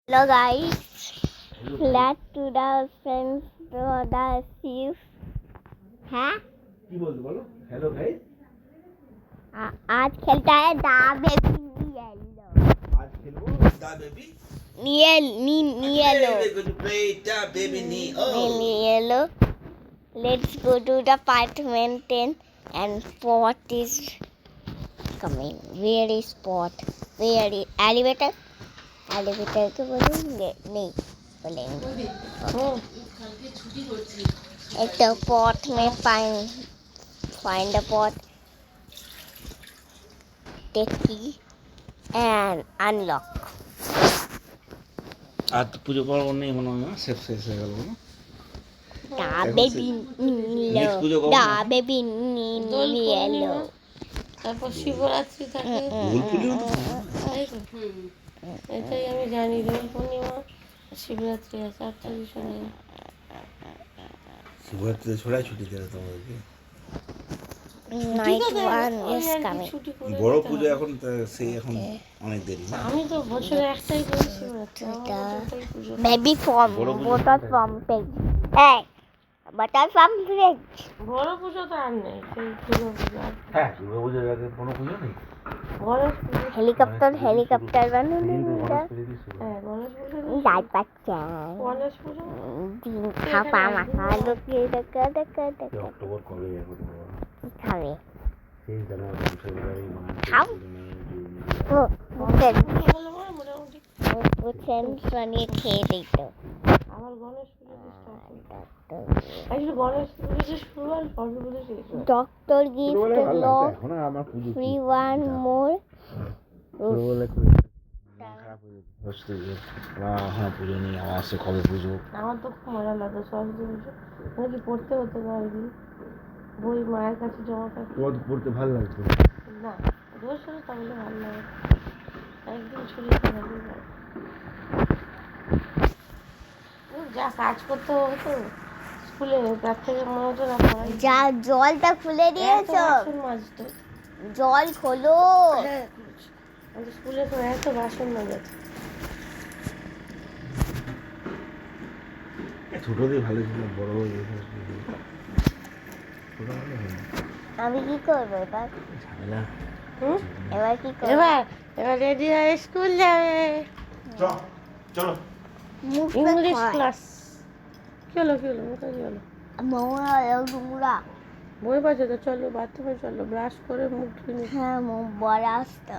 Hello guys, glad to the friends for the Steve. हाँ কি বলতে বলো हेलो गाइस आज खेलता है दा बेबी येलो आज खेलबो दा baby yellow going to play da baby yellow. Let's go to the apartment 10 and Spot is coming. Where is Spot? Where is elevator? Elevator तो बोलेंगे नहीं बोलेंगे एक तो pot में find the pot, take key and unlock. আর তো পুজো করব নেই মনে হয় না শেষ হয়ে গেল না Da baby Next পুজো yellow, কবে da না? baby yellow. তারপর শিবরাত্রি থাকে ভুল পুজো তাই তো? এটাই আমি জানি দোল পূর্ণিমা শিবরাত্রি আছে 8 তারিখ শনি শিবরাত্রিতে ছড়াই ছুটি দেবে তোমাদেরকে Night one is coming. ছুটি করে বড় দিতে পুজো হবে। এখন সেই এখন অনেক দেরি না আমি তো বছরে একটাই করি শিবরাত্রি আমার এটা একটাই পুজো Baby from বড় পুজো butter from pig. Hey, butter from pig. বড় পুজো তো আর নেই সেই পুজো পুজো আর হ্যাঁ দুর্গা পুজোর আগে কোনো পুজো নেই গণেশ পুজো Helicopter বানানো হ্যাঁ গণেশ পুজো যাই পাচ্ছে গণেশ পুজো দিন খাপা মাখা লোকে দেখা অক্টোবর কবে খাবে সেই জানুয়ারি ফেব্রুয়ারি মার্চ খাও। ও বুঝছেন বলে মোটামুটি বুঝছেন বানিয়ে খেয়ে দিত আমার গণেশ পুজো আসলে গণেশ পুজো শুরু আর সরস্বতী পুজো শেষ হয় ডক্টর গিফট লক এখন আর আমার পুজো ফ্রি ওয়ান মোর ছোটবেলায় খুব খারাপ হয়ে যেত সরস্বতী পুজো হ্যাঁ পুজো নেই আমার আসছে কবে পুজো আমার তো খুব মজা লাগতো সরস্বতী পুজো মানে কি পড়তে হতো না একদিন বই মায়ের কাছে জমা থাকতো তোমার পড়তে ভালো লাগতো না রোজ রোজ তাহলে ভালো লাগে একদিন ছুটিতে ভালো লাগে যা কাজ করতে হতো স্কুলে তার থেকে মনে হতো না পড়াই যা জলটা খুলে দিয়েছো বাসন মাজতো জল খোলো হ্যাঁ আমাদের স্কুলে তো এত বাসন মাজাতো ছোটদের ভালো ছিল বড় হয়ে আমি কি করবো এবার ঝামেলা হুম এবার কি করবো এবার রেডি হয়ে স্কুল যাবে চলো ইংলিশ ক্লাস কি হলো মুখে কি হলো মোরা বই বাজে তো চলো বাথরুমে চলো ব্রাশ করে মুখ ধুয়ে হ্যাঁ বড় আসতো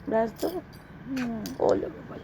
ব্রাশ দেবো ওলো বাবা